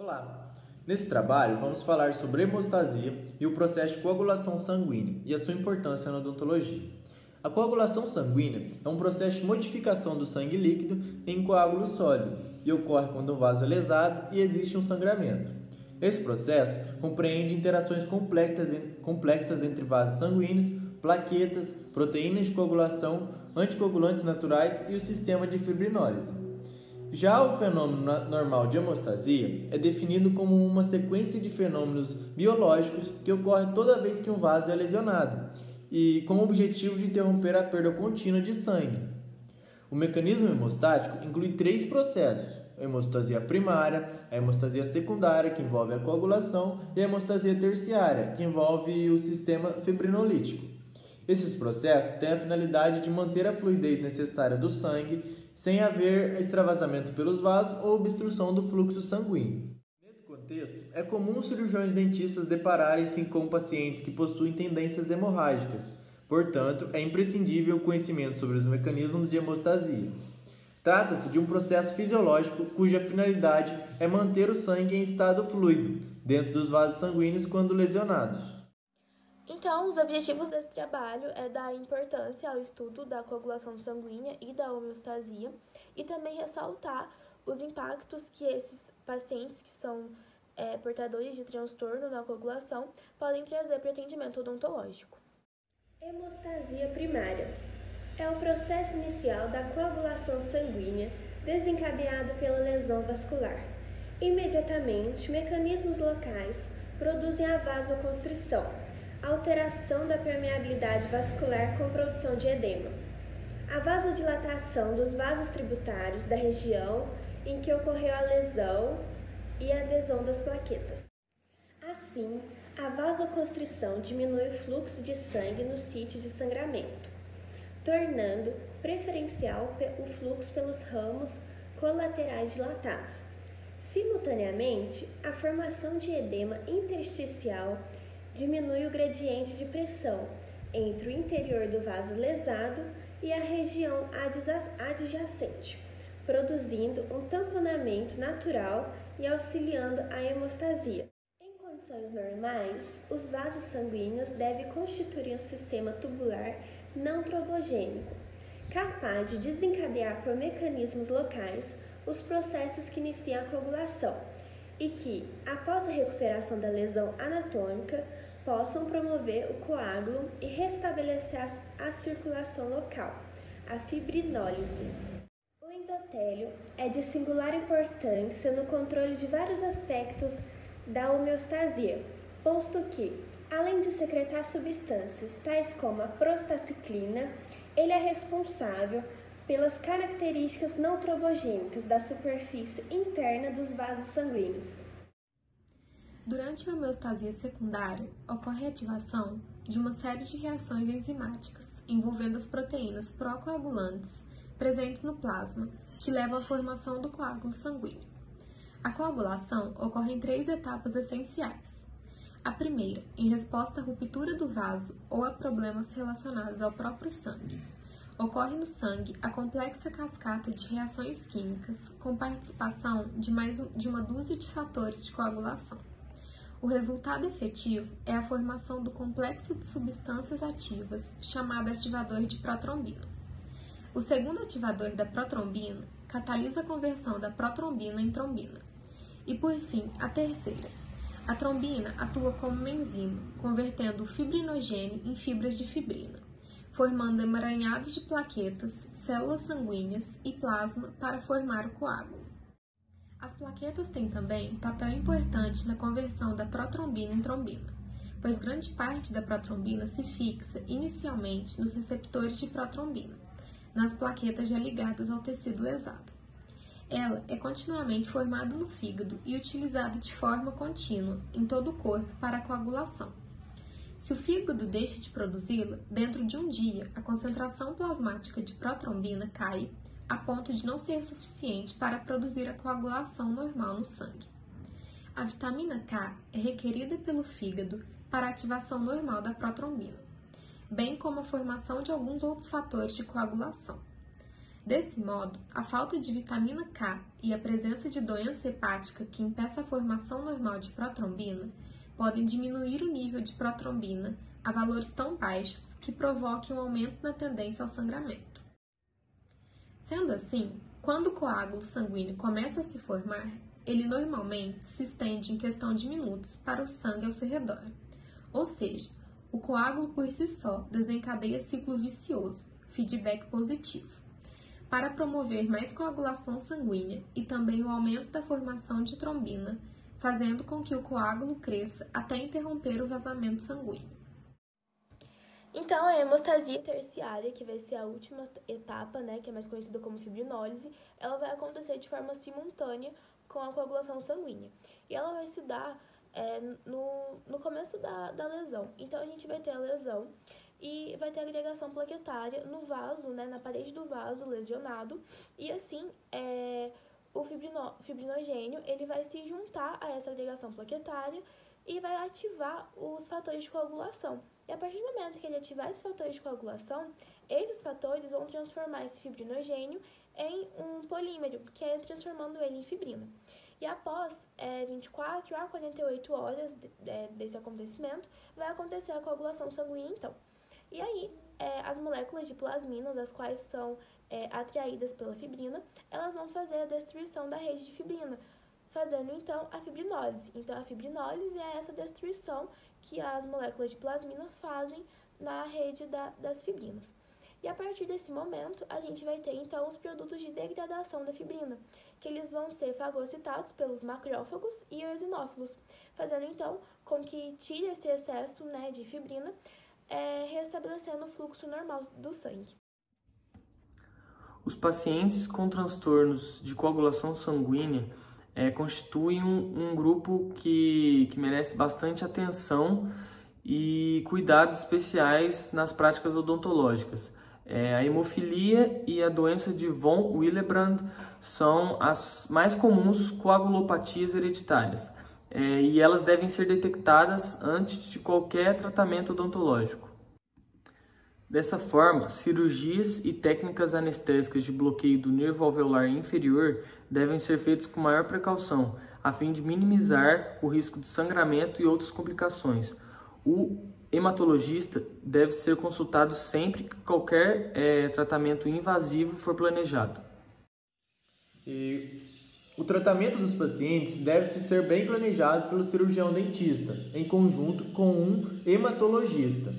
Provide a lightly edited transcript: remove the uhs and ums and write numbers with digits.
Olá! Nesse trabalho, vamos falar sobre hemostasia e o processo de coagulação sanguínea e a sua importância na odontologia. A coagulação sanguínea é um processo de modificação do sangue líquido em coágulo sólido e ocorre quando o vaso é lesado e existe um sangramento. Esse processo compreende interações complexas entre vasos sanguíneos, plaquetas, proteínas de coagulação, anticoagulantes naturais e o sistema de fibrinólise. Já o fenômeno normal de hemostasia é definido como uma sequência de fenômenos biológicos que ocorre toda vez que um vaso é lesionado e com o objetivo de interromper a perda contínua de sangue. O mecanismo hemostático inclui 3 processos: a hemostasia primária, a hemostasia secundária, que envolve a coagulação, e a hemostasia terciária, que envolve o sistema fibrinolítico. Esses processos têm a finalidade de manter a fluidez necessária do sangue sem haver extravasamento pelos vasos ou obstrução do fluxo sanguíneo. Nesse contexto, é comum os cirurgiões dentistas depararem-se com pacientes que possuem tendências hemorrágicas. Portanto, é imprescindível o conhecimento sobre os mecanismos de hemostasia. Trata-se de um processo fisiológico cuja finalidade é manter o sangue em estado fluido dentro dos vasos sanguíneos quando lesionados. Então, os objetivos desse trabalho é dar importância ao estudo da coagulação sanguínea e da homeostasia e também ressaltar os impactos que esses pacientes que são portadores de transtorno na coagulação podem trazer para o atendimento odontológico. Hemostasia primária é o processo inicial da coagulação sanguínea desencadeado pela lesão vascular. Imediatamente, mecanismos locais produzem a vasoconstrição, alteração da permeabilidade vascular com produção de edema. A vasodilatação dos vasos tributários da região em que ocorreu a lesão e a adesão das plaquetas. Assim, a vasoconstrição diminui o fluxo de sangue no sítio de sangramento, tornando preferencial o fluxo pelos ramos colaterais dilatados. Simultaneamente, a formação de edema intersticial diminui o gradiente de pressão entre o interior do vaso lesado e a região adjacente, produzindo um tamponamento natural e auxiliando a hemostasia. Em condições normais, os vasos sanguíneos devem constituir um sistema tubular não trobogênico, capaz de desencadear por mecanismos locais os processos que iniciam a coagulação e que, após a recuperação da lesão anatômica, possam promover o coágulo e restabelecer a circulação local, a fibrinólise. O endotélio é de singular importância no controle de vários aspectos da homeostasia, posto que, além de secretar substâncias tais como a prostaciclina, ele é responsável pelas características não trobogênicas da superfície interna dos vasos sanguíneos. Durante a homeostasia secundária, ocorre a ativação de uma série de reações enzimáticas envolvendo as proteínas procoagulantes presentes no plasma, que levam à formação do coágulo sanguíneo. A coagulação ocorre em 3 etapas essenciais. A primeira, em resposta à ruptura do vaso ou a problemas relacionados ao próprio sangue. Ocorre no sangue a complexa cascata de reações químicas com participação de uma dúzia de fatores de coagulação. O resultado efetivo é a formação do complexo de substâncias ativas, chamado ativador de protrombina. O segundo ativador da protrombina catalisa a conversão da protrombina em trombina. E, por fim, a terceira. A trombina atua como uma enzima, convertendo o fibrinogênio em fibras de fibrina, formando emaranhados de plaquetas, células sanguíneas e plasma para formar o coágulo. As plaquetas têm também papel importante na conversão da protrombina em trombina, pois grande parte da protrombina se fixa inicialmente nos receptores de protrombina, nas plaquetas já ligadas ao tecido lesado. Ela é continuamente formada no fígado e utilizada de forma contínua em todo o corpo para a coagulação. Se o fígado deixa de produzi-la, dentro de um dia a concentração plasmática de protrombina cai a ponto de não ser suficiente para produzir a coagulação normal no sangue. A vitamina K é requerida pelo fígado para a ativação normal da protrombina, bem como a formação de alguns outros fatores de coagulação. Desse modo, a falta de vitamina K e a presença de doença hepática que impeça a formação normal de protrombina podem diminuir o nível de protrombina a valores tão baixos que provoquem um aumento na tendência ao sangramento. Sendo assim, quando o coágulo sanguíneo começa a se formar, ele normalmente se estende em questão de minutos para o sangue ao seu redor. Ou seja, o coágulo por si só desencadeia ciclo vicioso, feedback positivo, para promover mais coagulação sanguínea e também o aumento da formação de trombina, fazendo com que o coágulo cresça até interromper o vazamento sanguíneo. Então, a hemostasia terciária, que vai ser a última etapa, né, que é mais conhecida como fibrinólise, ela vai acontecer de forma simultânea com a coagulação sanguínea. E ela vai se dar no começo da lesão. Então, a gente vai ter a lesão e vai ter agregação plaquetária no vaso, né, na parede do vaso lesionado. E assim, o fibrinogênio ele vai se juntar a essa agregação plaquetária e vai ativar os fatores de coagulação. E a partir do momento que ele ativar esses fatores de coagulação, esses fatores vão transformar esse fibrinogênio em um polímero, que é transformando ele em fibrina. E após 24 a 48 horas desse acontecimento, vai acontecer a coagulação sanguínea, então. E aí, as moléculas de plasminas, as quais são atraídas pela fibrina, elas vão fazer a destruição da rede de fibrina, fazendo então a fibrinólise. Então, a fibrinólise é essa destruição que as moléculas de plasmina fazem na rede das fibrinas. E a partir desse momento, a gente vai ter então os produtos de degradação da fibrina, que eles vão ser fagocitados pelos macrófagos e eosinófilos, fazendo então com que tire esse excesso, né, de fibrina, restabelecendo o fluxo normal do sangue. Os pacientes com transtornos de coagulação sanguínea constituem um grupo que merece bastante atenção e cuidados especiais nas práticas odontológicas. A hemofilia e a doença de von Willebrand são as mais comuns coagulopatias hereditárias e elas devem ser detectadas antes de qualquer tratamento odontológico. Dessa forma, cirurgias e técnicas anestésicas de bloqueio do nervo alveolar inferior devem ser feitas com maior precaução, a fim de minimizar o risco de sangramento e outras complicações. O hematologista deve ser consultado sempre que qualquer tratamento invasivo for planejado. E o tratamento dos pacientes deve ser bem planejado pelo cirurgião dentista, em conjunto com um hematologista.